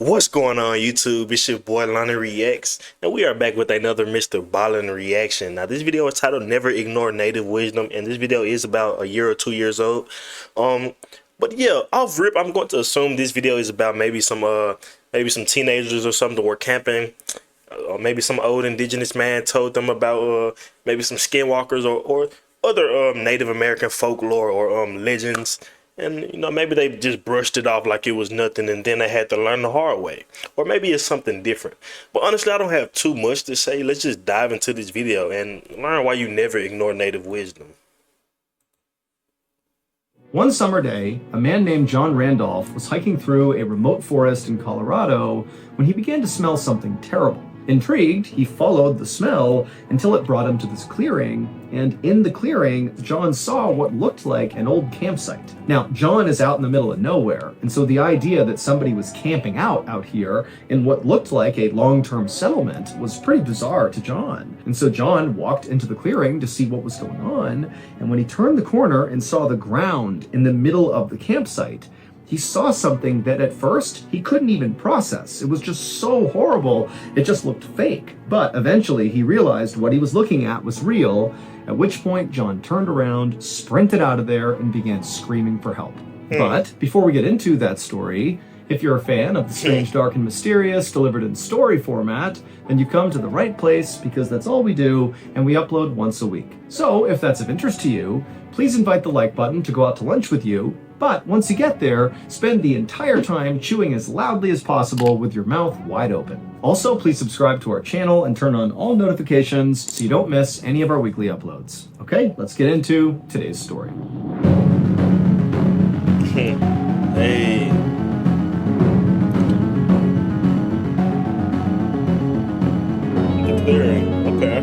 What's going on YouTube? It's your boy Lonnie Reacts, and we are back with another MrBallen reaction. Now this video is titled Never Ignore Native Wisdom, and this video is about a year or 2 years old. But yeah, off rip, I'm going to assume this video is about maybe some teenagers or something that were camping. Or maybe some old indigenous man told them about maybe some skinwalkers or other Native American folklore or legends. And maybe they just brushed it off like it was nothing, and then they had to learn the hard way. Or maybe it's something different. But honestly, I don't have too much to say. Let's just dive into this video and learn why you never ignore native wisdom. One summer day, a man named John Randolph was hiking through a remote forest in Colorado when he began to smell something terrible. Intrigued, he followed the smell until it brought him to this clearing, and in the clearing, John saw what looked like an old campsite. Now, John is out in the middle of nowhere, and so the idea that somebody was camping out here in what looked like a long-term settlement was pretty bizarre to John. And so John walked into the clearing to see what was going on, and when he turned the corner and saw the ground in the middle of the campsite, he saw something that at first he couldn't even process. It was just so horrible, it just looked fake. But eventually he realized what he was looking at was real, at which point John turned around, sprinted out of there, and began screaming for help. But before we get into that story, if you're a fan of the strange, dark, and mysterious delivered in story format, then you've come to the right place, because that's all we do, and we upload once a week. So if that's of interest to you, please invite the like button to go out to lunch with you. But once you get there, spend the entire time chewing as loudly as possible with your mouth wide open. Also, please subscribe to our channel and turn on all notifications so you don't miss any of our weekly uploads. Okay, let's get into today's story. Hey. The clearing. Okay.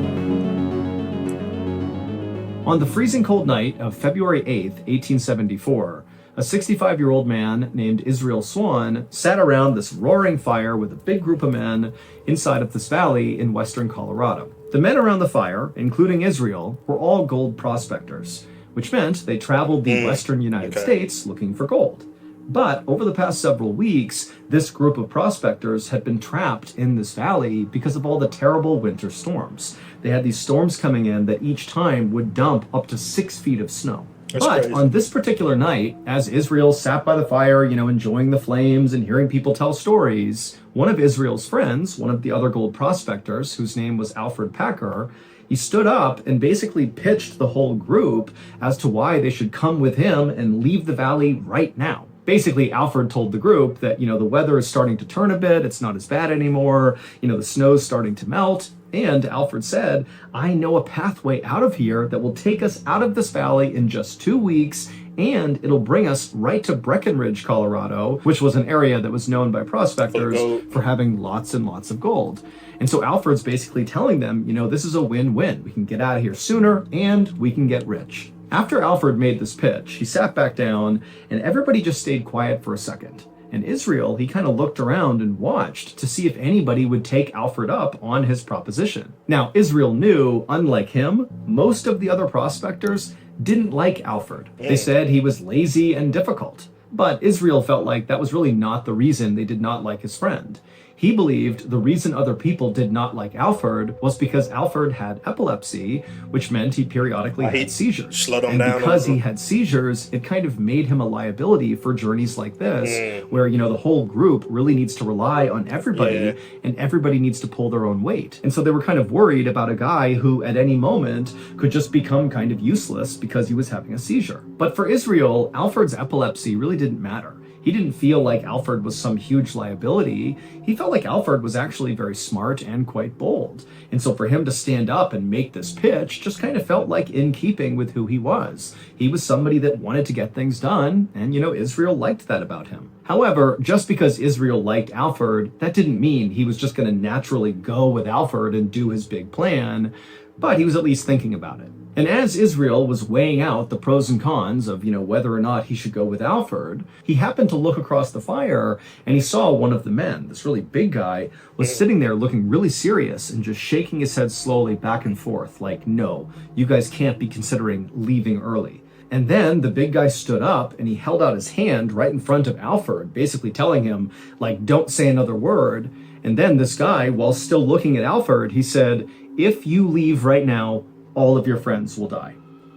On the freezing cold night of February 8th, 1874, a 65-year-old man named Israel Swan sat around this roaring fire with a big group of men inside of this valley in western Colorado. The men around the fire, including Israel, were all gold prospectors, which meant they traveled the western United States looking for gold. But over the past several weeks, this group of prospectors had been trapped in this valley because of all the terrible winter storms. They had these storms coming in that each time would dump up to 6 feet of snow. But crazy. On this particular night, as Israel sat by the fire, enjoying the flames and hearing people tell stories, one of Israel's friends, one of the other gold prospectors, whose name was Alfred Packer, he stood up and basically pitched the whole group as to why they should come with him and leave the valley right now. Basically, Alfred told the group that, the weather is starting to turn a bit, it's not as bad anymore, the snow's starting to melt. And Alfred said, I know a pathway out of here that will take us out of this valley in just 2 weeks, and it'll bring us right to Breckenridge, Colorado, which was an area that was known by prospectors for having lots and lots of gold. And so Alfred's basically telling them, this is a win-win. We can get out of here sooner, and we can get rich. After Alfred made this pitch, he sat back down, and everybody just stayed quiet for a second. And Israel, he kind of looked around and watched to see if anybody would take Alfred up on his proposition. Now, Israel knew, unlike him, most of the other prospectors didn't like Alfred. They said he was lazy and difficult. But Israel felt like that was really not the reason they did not like his friend. He believed the reason other people did not like Alfred was because Alfred had epilepsy, which meant he periodically had seizures. And because he had seizures, it kind of made him a liability for journeys like this, where, the whole group really needs to rely on everybody, and everybody needs to pull their own weight. And so they were kind of worried about a guy who at any moment could just become kind of useless because he was having a seizure. But for Israel, Alfred's epilepsy really didn't matter. He didn't feel like Alfred was some huge liability. He felt like Alfred was actually very smart and quite bold. And so for him to stand up and make this pitch just kind of felt like in keeping with who he was. He was somebody that wanted to get things done, and Israel liked that about him. However, just because Israel liked Alfred, that didn't mean he was just going to naturally go with Alfred and do his big plan, but he was at least thinking about it. And as Israel was weighing out the pros and cons of, whether or not he should go with Alfred, he happened to look across the fire and he saw one of the men, this really big guy, was sitting there looking really serious and just shaking his head slowly back and forth like, no, you guys can't be considering leaving early. And then the big guy stood up and he held out his hand right in front of Alfred, basically telling him, like, don't say another word. And then this guy, while still looking at Alfred, he said, if you leave right now, all of your friends will die.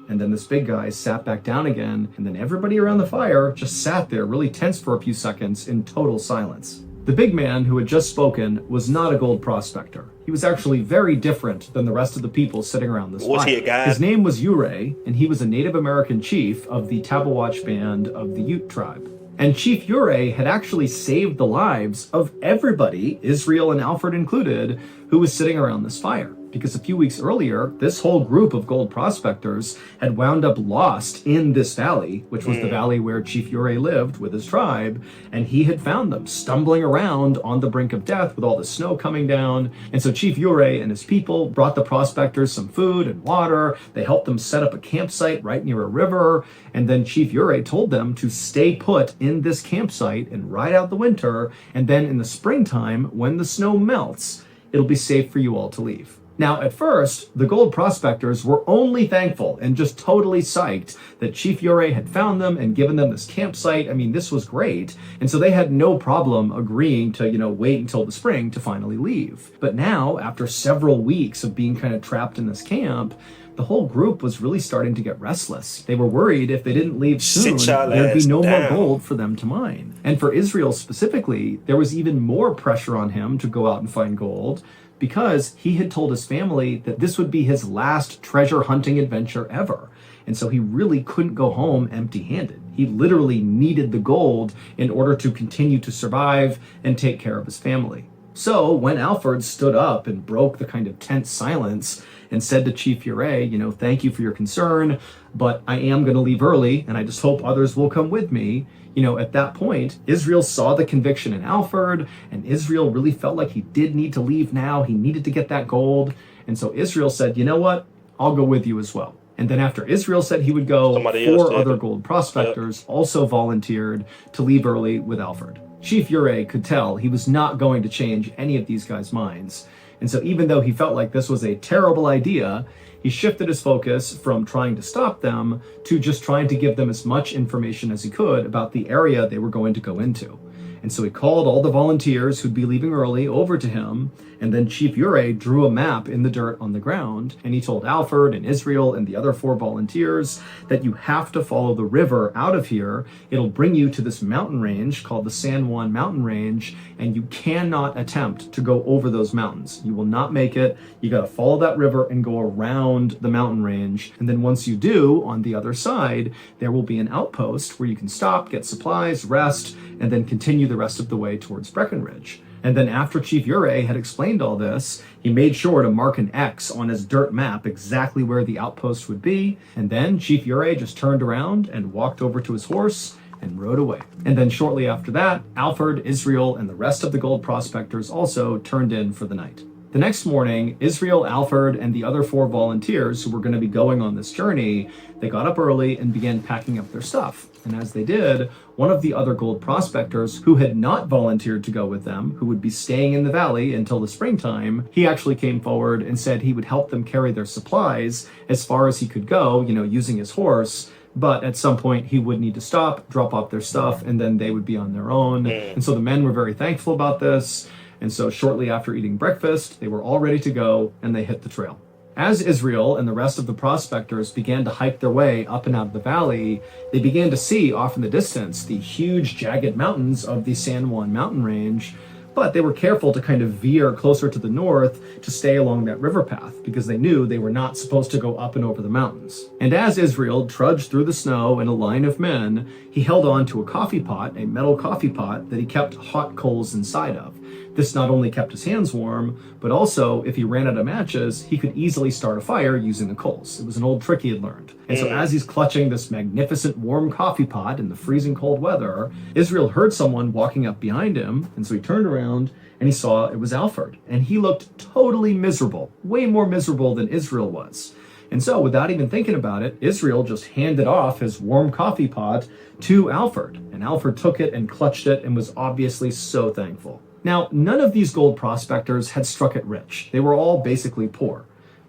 And then this big guy sat back down again, and then everybody around the fire just sat there really tense for a few seconds in total silence. The big man who had just spoken was not a gold prospector. He was actually very different than the rest of the people sitting around this fire. Was he a guy? His name was Ure, and he was a Native American chief of the Tabawatch band of the Ute tribe. And Chief Ure had actually saved the lives of everybody, Israel and Alfred included, who was sitting around this fire. Because a few weeks earlier, this whole group of gold prospectors had wound up lost in this valley, which was the valley where Chief Ure lived with his tribe, and he had found them stumbling around on the brink of death with all the snow coming down. And so Chief Ure and his people brought the prospectors some food and water. They helped them set up a campsite right near a river, and then Chief Ure told them to stay put in this campsite and ride out the winter, and then in the springtime, when the snow melts, it'll be safe for you all to leave. Now, at first, the gold prospectors were only thankful and just totally psyched that Chief Ure had found them and given them this campsite. I mean, this was great. And so they had no problem agreeing to, wait until the spring to finally leave. But now, after several weeks of being kind of trapped in this camp, the whole group was really starting to get restless. They were worried if they didn't leave soon, there'd be no more gold for them to mine. And for Israel specifically, there was even more pressure on him to go out and find gold, because he had told his family that this would be his last treasure hunting adventure ever. And so he really couldn't go home empty-handed. He literally needed the gold in order to continue to survive and take care of his family. So when Alfred stood up and broke the kind of tense silence and said to Chief Ure, thank you for your concern, but I am going to leave early, and I just hope others will come with me. At that point, Israel saw the conviction in Alfred, and Israel really felt like he did need to leave now. He needed to get that gold. And so Israel said, you know what? I'll go with you as well. And then after Israel said he would go, four other gold prospectors also volunteered to leave early with Alfred. Chief Ure could tell he was not going to change any of these guys' minds. And so even though he felt like this was a terrible idea, he shifted his focus from trying to stop them to just trying to give them as much information as he could about the area they were going to go into. And so he called all the volunteers who'd be leaving early over to him, and then Chief Ure drew a map in the dirt on the ground, and he told Alfred and Israel and the other 4 volunteers that you have to follow the river out of here. It'll bring you to this mountain range called the San Juan Mountain Range, and you cannot attempt to go over those mountains. You will not make it. You got to follow that river and go around the mountain range, and then once you do, on the other side, there will be an outpost where you can stop, get supplies, rest, and then continue the rest of the way towards Breckenridge. And then after Chief Ure had explained all this, he made sure to mark an X on his dirt map exactly where the outpost would be. And then Chief Ure just turned around and walked over to his horse and rode away. And then shortly after that, Alfred, Israel, and the rest of the gold prospectors also turned in for the night. The next morning, Israel, Alfred, and the other 4 volunteers who were going to be going on this journey, they got up early and began packing up their stuff. And as they did, one of the other gold prospectors who had not volunteered to go with them, who would be staying in the valley until the springtime, he actually came forward and said he would help them carry their supplies as far as he could go, using his horse. But at some point he would need to stop, drop off their stuff, and then they would be on their own. And so the men were very thankful about this. And so shortly after eating breakfast, they were all ready to go, and they hit the trail. As Israel and the rest of the prospectors began to hike their way up and out of the valley, they began to see off in the distance the huge jagged mountains of the San Juan mountain range, but they were careful to kind of veer closer to the north to stay along that river path because they knew they were not supposed to go up and over the mountains. And as Israel trudged through the snow in a line of men, he held on to a coffee pot, a metal coffee pot that he kept hot coals inside of. This not only kept his hands warm, but also, if he ran out of matches, he could easily start a fire using the coals. It was an old trick he had learned. And so as he's clutching this magnificent warm coffee pot in the freezing cold weather, Israel heard someone walking up behind him, and so he turned around and he saw it was Alfred. And he looked totally miserable, way more miserable than Israel was. And so, without even thinking about it, Israel just handed off his warm coffee pot to Alfred. And Alfred took it and clutched it and was obviously so thankful. Now, none of these gold prospectors had struck it rich. They were all basically poor.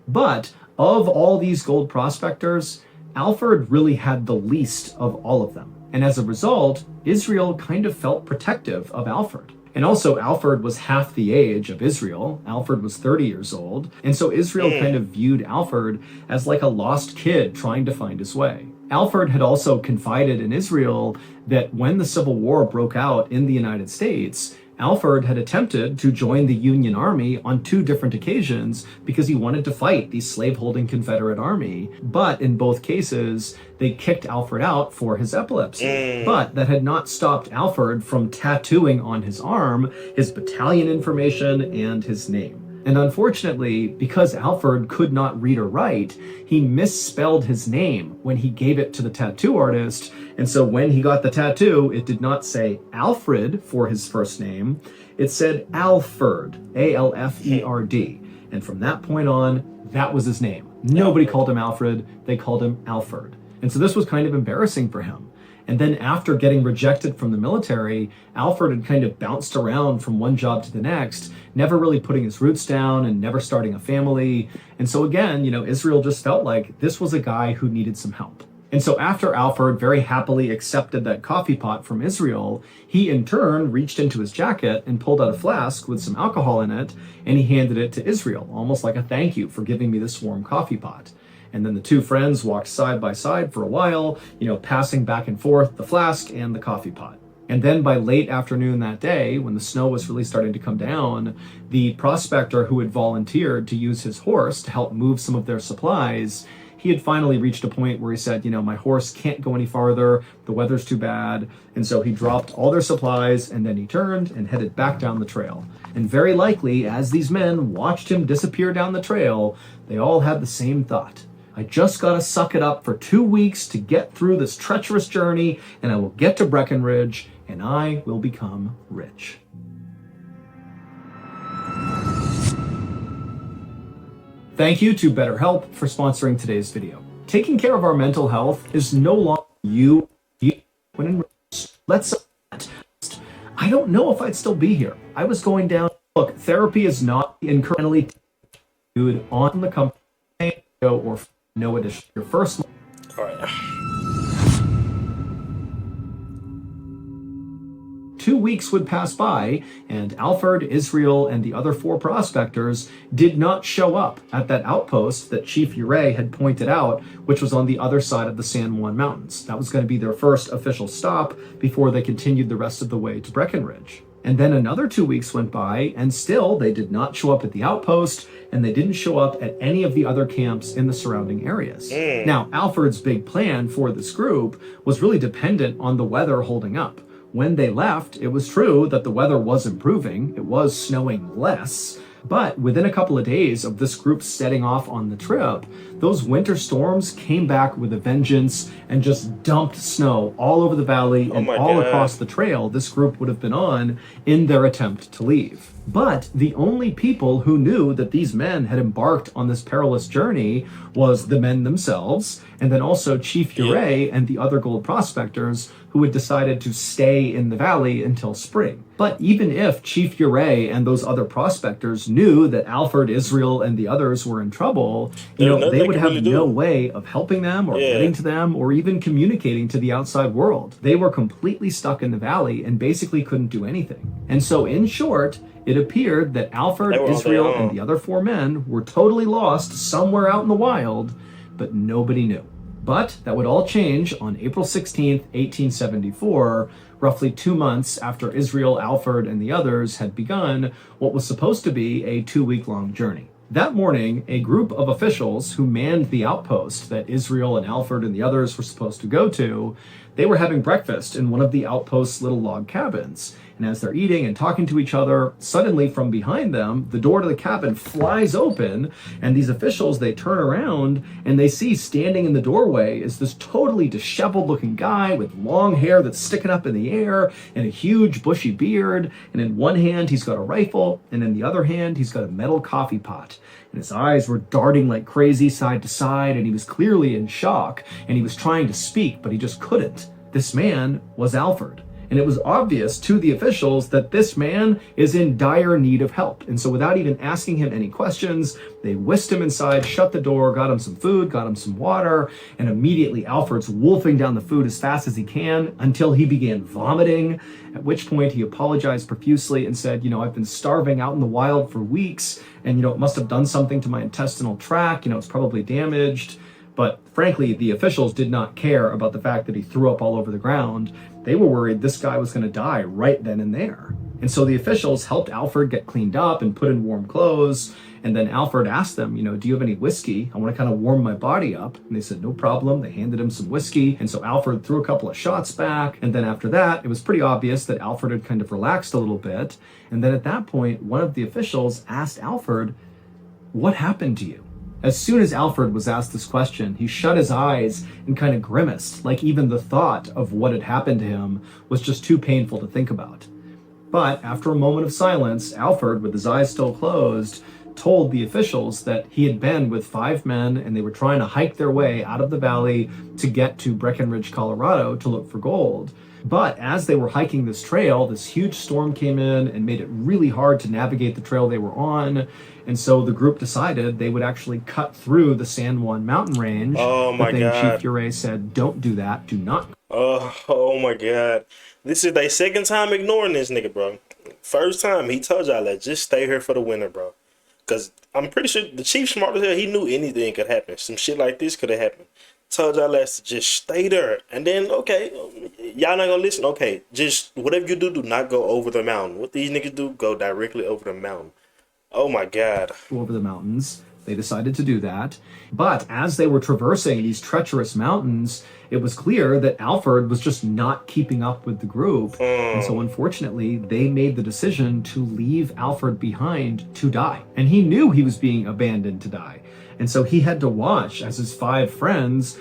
But of all these gold prospectors, Alfred really had the least of all of them. And as a result, Israel kind of felt protective of Alfred. And also, Alfred was half the age of Israel. Alfred was 30 years old. And so Israel kind of viewed Alfred as like a lost kid trying to find his way. Alfred had also confided in Israel that when the Civil War broke out in the United States, Alfred had attempted to join the Union Army on 2 different occasions because he wanted to fight the slave-holding Confederate Army. But in both cases, they kicked Alfred out for his epilepsy. But that had not stopped Alfred from tattooing on his arm his battalion information and his name. And unfortunately, because Alfred could not read or write, he misspelled his name when he gave it to the tattoo artist. And so when he got the tattoo, it did not say Alfred for his first name. It said Alfred, A-L-F-E-R-D. And from that point on, that was his name. Nobody called him Alfred. They called him Alfred. And so this was kind of embarrassing for him. And then after getting rejected from the military, Alfred had kind of bounced around from one job to the next, never really putting his roots down and never starting a family. And so again, Israel just felt like this was a guy who needed some help. And so after Alfred very happily accepted that coffee pot from Israel, he in turn reached into his jacket and pulled out a flask with some alcohol in it, and he handed it to Israel, almost like a thank you for giving me this warm coffee pot. And then the 2 friends walked side by side for a while, passing back and forth the flask and the coffee pot. And then by late afternoon that day, when the snow was really starting to come down, the prospector who had volunteered to use his horse to help move some of their supplies, he had finally reached a point where he said, my horse can't go any farther, the weather's too bad. And so he dropped all their supplies, and then he turned and headed back down the trail. And very likely, as these men watched him disappear down the trail, they all had the same thought. I just gotta suck it up for 2 weeks to get through this treacherous journey, and I will get to Breckenridge, and I will become rich. Thank you to BetterHelp for sponsoring today's video. Taking care of our mental health is no longer you when in let's I don't know if I'd still be here. I was going down. Look, therapy is not incrementally on the company or no addition. Your first. All right. 2 weeks would pass by, and Alfred, Israel, and the other 4 prospectors did not show up at that outpost that Chief Uray had pointed out, which was on the other side of the San Juan Mountains. That was going to be their first official stop before they continued the rest of the way to Breckenridge. And then another 2 weeks went by, and still they did not show up at the outpost, and they didn't show up at any of the other camps in the surrounding areas. Now, Alfred's big plan for this group was really dependent on the weather holding up. When they left, it was true that the weather was improving. It was snowing less. But within a couple of days of this group setting off on the trip, those winter storms came back with a vengeance and just dumped snow all over the valley and all across the trail this group would have been on in their attempt to leave. But the only people who knew that these men had embarked on this perilous journey was the men themselves, and then also Chief Uray and the other gold prospectors who had decided to stay in the valley until spring. But even if Chief Uray and those other prospectors knew that Alfred, Israel, and the others were in trouble, they would have no way of helping them or getting to them or even communicating to the outside world. They were completely stuck in the valley and basically couldn't do anything. And so in short, it appeared that Alfred, Israel, and the other 4 men were totally lost somewhere out in the wild, but nobody knew. But that would all change on April 16th, 1874, roughly 2 months after Israel, Alfred, and the others had begun what was supposed to be a 2-week-long journey. That morning, a group of officials who manned the outpost that Israel and Alfred and the others were supposed to go to, they were having breakfast in one of the outpost's little log cabins. And as they're eating and talking to each other, suddenly from behind them, the door to the cabin flies open, and these officials, they turn around and they see standing in the doorway is this totally disheveled looking guy with long hair that's sticking up in the air and a huge bushy beard. And in one hand, he's got a rifle, and in the other hand, he's got a metal coffee pot. And his eyes were darting like crazy side to side, and he was clearly in shock, and he was trying to speak, but he just couldn't. This man was Alfred. And it was obvious to the officials that this man is in dire need of help. And so without even asking him any questions, they whisked him inside, shut the door, got him some food, got him some water, and immediately Alfred's wolfing down the food as fast as he can until he began vomiting, at which point he apologized profusely and said, I've been starving out in the wild for weeks, and, it must have done something to my intestinal tract, it's probably damaged. But frankly, the officials did not care about the fact that he threw up all over the ground. They were worried this guy was going to die right then and there. And so the officials helped Alfred get cleaned up and put in warm clothes. And then Alfred asked them, do you have any whiskey? I want to kind of warm my body up. And they said, no problem. They handed him some whiskey. And so Alfred threw a couple of shots back. And then after that, it was pretty obvious that Alfred had kind of relaxed a little bit. And then at that point, one of the officials asked Alfred, what happened to you? As soon as Alfred was asked this question, he shut his eyes and kind of grimaced, like even the thought of what had happened to him was just too painful to think about. But after a moment of silence, Alfred, with his eyes still closed, told the officials that he had been with 5 men and they were trying to hike their way out of the valley to get to Breckenridge, Colorado to look for gold. But as they were hiking this trail, this huge storm came in and made it really hard to navigate the trail they were on. And so the group decided they would actually cut through the San Juan mountain range. Oh my God. God. Chief Uray said, don't do that. Do not. Oh my God. This is their second time ignoring this nigga, bro. First time he told y'all that just stay here for the winter, bro. Because I'm pretty sure the chief smart as hell, he knew anything could happen. Some shit like this could have happened. Told y'all to just stay there. And then, okay, y'all not gonna listen. Okay, just whatever you do, do not go over the mountain. What these niggas do, go directly over the mountain. Oh my God. Over the mountains. They decided to do that. But as they were traversing these treacherous mountains, it was clear that Alfred was just not keeping up with the group. And so unfortunately, they made the decision to leave Alfred behind to die. And he knew he was being abandoned to die. And so he had to watch as his 5 friends,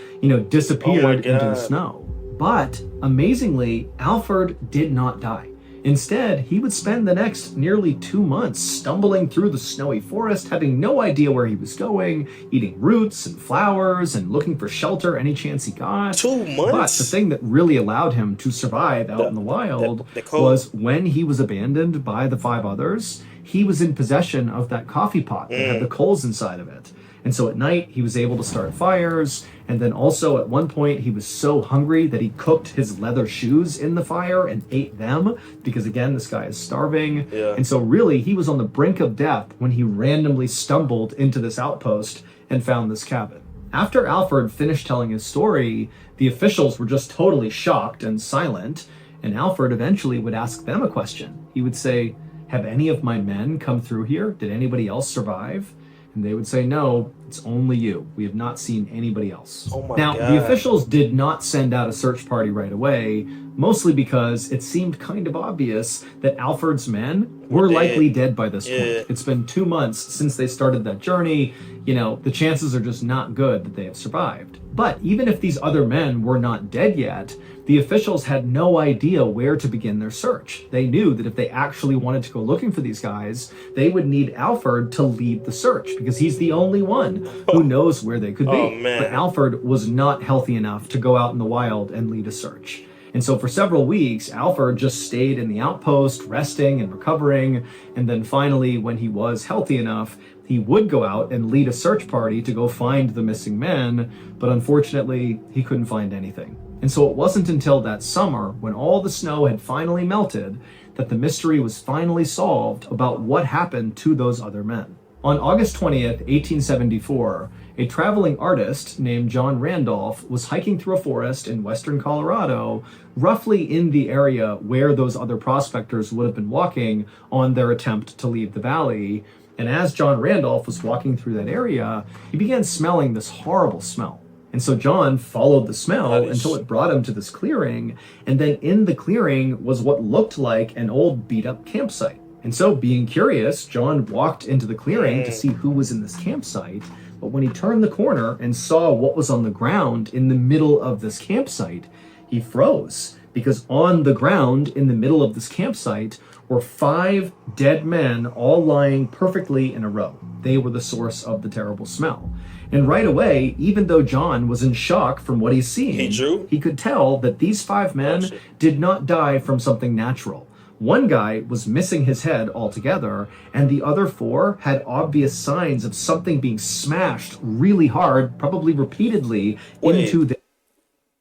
disappeared into the snow. But amazingly, Alfred did not die. Instead, he would spend the next nearly 2 months stumbling through the snowy forest, having no idea where he was going, eating roots and flowers and looking for shelter any chance he got. 2 months? But the thing that really allowed him to survive out in the wild was when he was abandoned by the 5 others, he was in possession of that coffee pot that had the coals inside of it. And so at night, he was able to start fires. And then also at one point, he was so hungry that he cooked his leather shoes in the fire and ate them because, again, this guy is starving. Yeah. And so really, he was on the brink of death when he randomly stumbled into this outpost and found this cabin. After Alfred finished telling his story, the officials were just totally shocked and silent. And Alfred eventually would ask them a question. He would say, have any of my men come through here? Did anybody else survive? And they would say, no, it's only you. We have not seen anybody else. Oh my God. The officials did not send out a search party right away, mostly because it seemed kind of obvious that Alfred's men were likely dead by this point. It's been 2 months since they started that journey. The chances are just not good that they have survived. But even if these other men were not dead yet, the officials had no idea where to begin their search. They knew that if they actually wanted to go looking for these guys, they would need Alfred to lead the search because he's the only one who knows where they could be. Oh, man. But Alfred was not healthy enough to go out in the wild and lead a search. And so for several weeks, Alfred just stayed in the outpost, resting and recovering. And then finally, when he was healthy enough, he would go out and lead a search party to go find the missing men. But unfortunately, he couldn't find anything. And so it wasn't until that summer, when all the snow had finally melted, that the mystery was finally solved about what happened to those other men. On August 20th, 1874, a traveling artist named John Randolph was hiking through a forest in western Colorado, roughly in the area where those other prospectors would have been walking on their attempt to leave the valley. And as John Randolph was walking through that area, he began smelling this horrible smell. And so John followed the smell until it brought him to this clearing. And then in the clearing was what looked like an old beat-up campsite. And so, being curious, John walked into the clearing to see who was in this campsite. But when he turned the corner and saw what was on the ground in the middle of this campsite, he froze. Because on the ground in the middle of this campsite were 5 dead men all lying perfectly in a row. They were the source of the terrible smell. And right away, even though John was in shock from what he's seeing, he could tell that these 5 men did not die from something natural. One guy was missing his head altogether, and the other 4 had obvious signs of something being smashed really hard, probably repeatedly, into the...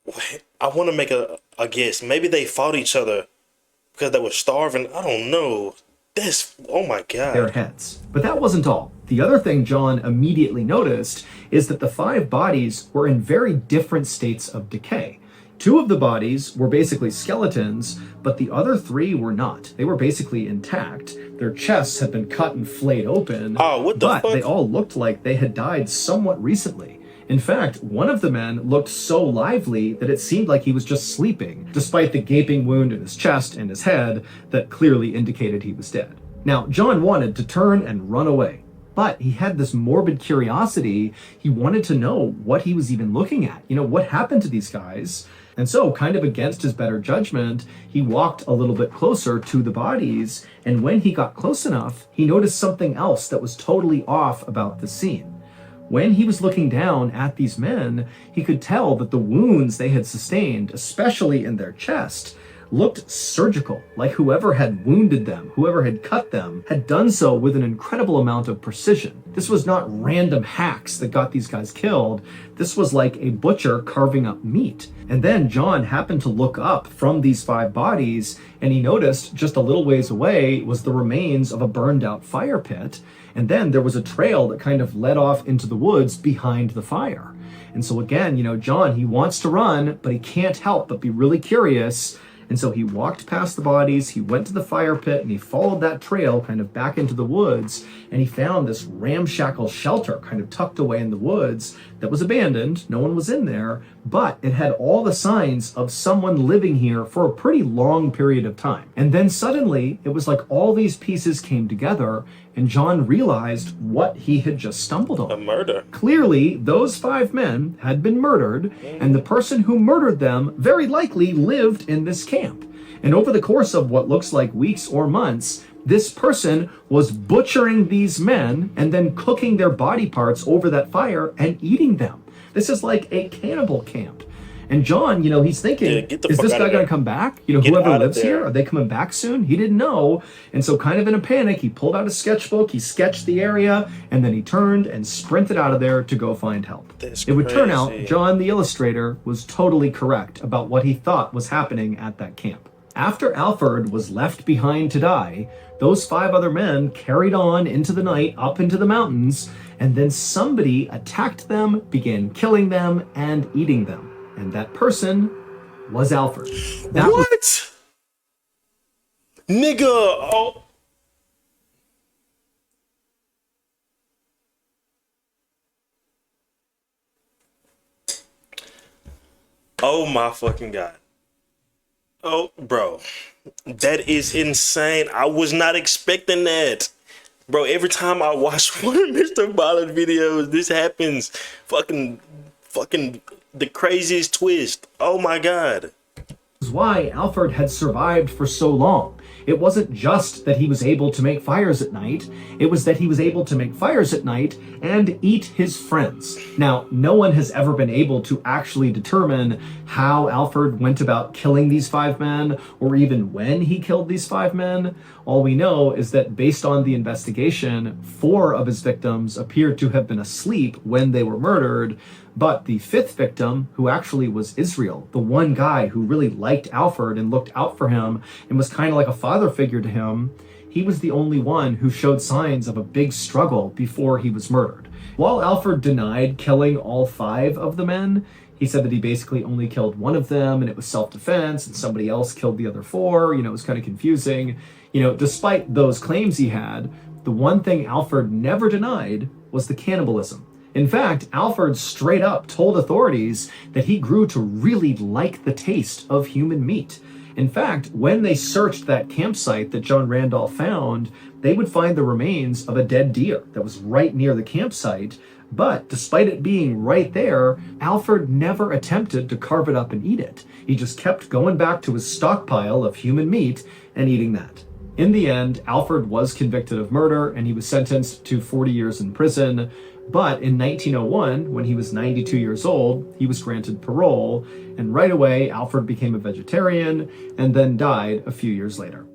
Wait, I want to make a guess. Maybe they fought each other because they were starving. I don't know. That's, oh my God. Their heads. But that wasn't all. The other thing John immediately noticed is that the 5 bodies were in very different states of decay. 2 of the bodies were basically skeletons, but the other 3 were not. They were basically intact. Their chests had been cut and flayed open, but they all looked like they had died somewhat recently. In fact, one of the men looked so lively that it seemed like he was just sleeping, despite the gaping wound in his chest and his head that clearly indicated he was dead. Now, John wanted to turn and run away, but he had this morbid curiosity. He wanted to know what he was even looking at. You know, what happened to these guys? And so, kind of against his better judgment, he walked a little bit closer to the bodies, and when he got close enough, he noticed something else that was totally off about the scene. When he was looking down at these men, he could tell that the wounds they had sustained, especially in their chest, looked surgical, like whoever had wounded them, whoever had cut them, had done so with an incredible amount of precision. This was not random hacks that got these guys killed. This was like a butcher carving up meat. And then John happened to look up from these 5 bodies, and he noticed just a little ways away was the remains of a burned out fire pit. And then there was a trail that kind of led off into the woods behind the fire. And so again, you know, John, he wants to run, but he can't help but be really curious. And so he walked past the bodies, he went to the fire pit, and he followed that trail kind of back into the woods, and he found this ramshackle shelter kind of tucked away in the woods that was abandoned. No one was in there, but it had all the signs of someone living here for a pretty long period of time. And then suddenly, it was like all these pieces came together, and John realized what he had just stumbled on. A murder. Clearly, those 5 men had been murdered, and the person who murdered them very likely lived in this camp. And over the course of what looks like weeks or months, this person was butchering these men and then cooking their body parts over that fire and eating them. This is like a cannibal camp. And John, you know, he's thinking, is this guy going to come back? You know, whoever lives here, are they coming back soon? He didn't know. And so kind of in a panic, he pulled out a sketchbook, he sketched the area, and then he turned and sprinted out of there to go find help. It would turn out John, the illustrator, was totally correct about what he thought was happening at that camp. After Alfred was left behind to die, those 5 other men carried on into the night up into the mountains, and then somebody attacked them, began killing them, and eating them. And that person was Alfred. What? Nigga, oh. Oh my fucking God. Oh, bro. That is insane. I was not expecting that. Bro, every time I watch one of MrBallen videos, this happens. Fucking the craziest twist. Oh my God. Is why Alfred had survived for so long. It wasn't just that he was able to make fires at night, it was that he was able to make fires at night and eat his friends. Now, no one has ever been able to actually determine how Alfred went about killing these 5 men, or even when he killed these 5 men. All we know is that based on the investigation, 4 of his victims appeared to have been asleep when they were murdered, but the 5th victim, who actually was Israel, the one guy who really liked Alfred and looked out for him and was kind of like a father figure to him, he was the only one who showed signs of a big struggle before he was murdered. While Alfred denied killing all 5 of the men, he said that he basically only killed one of them and it was self-defense, and somebody else killed the other 4. You know, it was kind of confusing. You know, despite those claims he had, the one thing Alfred never denied was the cannibalism. In fact, Alfred straight up told authorities that he grew to really like the taste of human meat. In fact, when they searched that campsite that John Randolph found, they would find the remains of a dead deer that was right near the campsite. But despite it being right there, Alfred never attempted to carve it up and eat it. He just kept going back to his stockpile of human meat and eating that. In the end, Alfred was convicted of murder and he was sentenced to 40 years in prison. But in 1901, when he was 92 years old, he was granted parole, and right away, Alfred became a vegetarian and then died a few years later.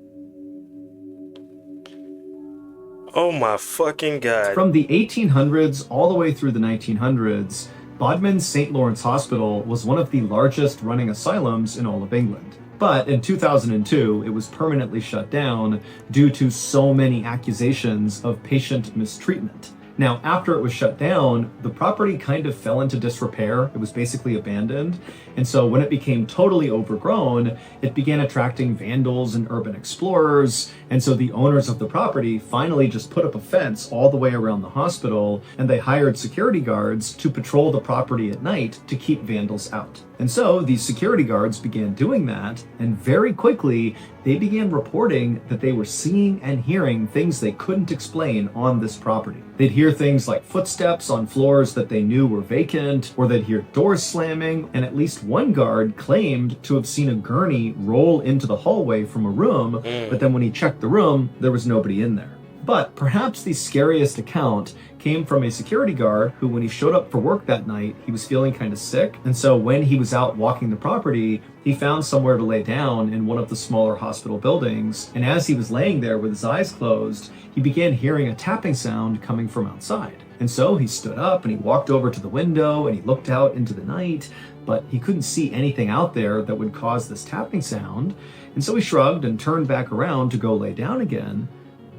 Oh my fucking God. From the 1800s all the way through the 1900s, Bodmin's St. Lawrence Hospital was one of the largest running asylums in all of England. But in 2002, it was permanently shut down due to so many accusations of patient mistreatment. Now, after it was shut down, the property kind of fell into disrepair. It was basically abandoned. And so when it became totally overgrown, it began attracting vandals and urban explorers. And so the owners of the property finally just put up a fence all the way around the hospital, and they hired security guards to patrol the property at night to keep vandals out. And so these security guards began doing that, and very quickly they began reporting that they were seeing and hearing things they couldn't explain on this property. They'd hear things like footsteps on floors that they knew were vacant, or they'd hear doors slamming, and at least one guard claimed to have seen a gurney roll into the hallway from a room, but then when he checked the room, there was nobody in there. But perhaps the scariest account came from a security guard who, when he showed up for work that night, he was feeling kind of sick. And so when he was out walking the property, he found somewhere to lay down in one of the smaller hospital buildings. And as he was laying there with his eyes closed, he began hearing a tapping sound coming from outside. And so he stood up and he walked over to the window and he looked out into the night, but he couldn't see anything out there that would cause this tapping sound. And so he shrugged and turned back around to go lay down again.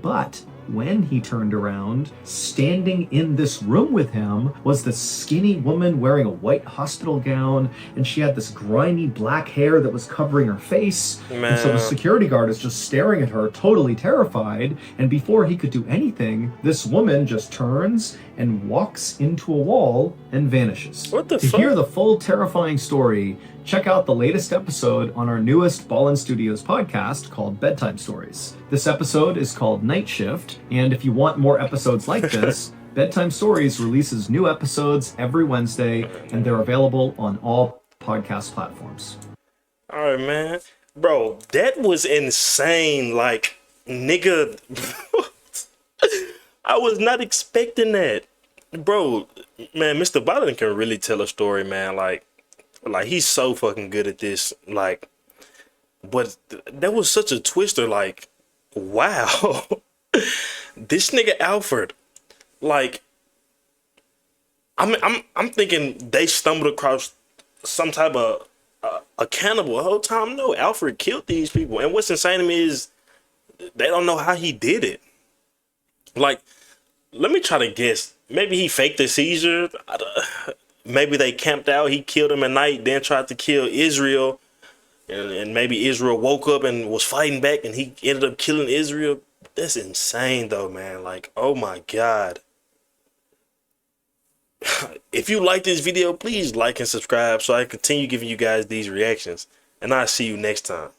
But when he turned around, standing in this room with him was this skinny woman wearing a white hospital gown, and she had this grimy black hair that was covering her face. And so the security guard is just staring at her, totally terrified, and before he could do anything, this woman just turns and walks into a wall and vanishes. What the fuck? To hear the full terrifying story, check out the latest episode on our newest Ballen Studios podcast called Bedtime Stories. This episode is called Night Shift, and if you want more episodes like this, Bedtime Stories releases new episodes every Wednesday, and they're available on all podcast platforms. All right, man. Bro, that was insane. Like, nigga, I was not expecting that. Bro, man, MrBallen can really tell a story, man. Like he's so fucking good at this. Like, but that was such a twister. Like, wow. This nigga Alfred, like, I'm thinking they stumbled across some type of a cannibal the whole time. No, Alfred killed these people. And what's insane to me is they don't know how he did it. Like, let me try to guess. Maybe he faked a seizure. Maybe they camped out. He killed him at night, then tried to kill Israel. And maybe Israel woke up and was fighting back, and he ended up killing Israel. That's insane, though, man. Like, oh my God. If you like this video, please like and subscribe so I can continue giving you guys these reactions. And I'll see you next time.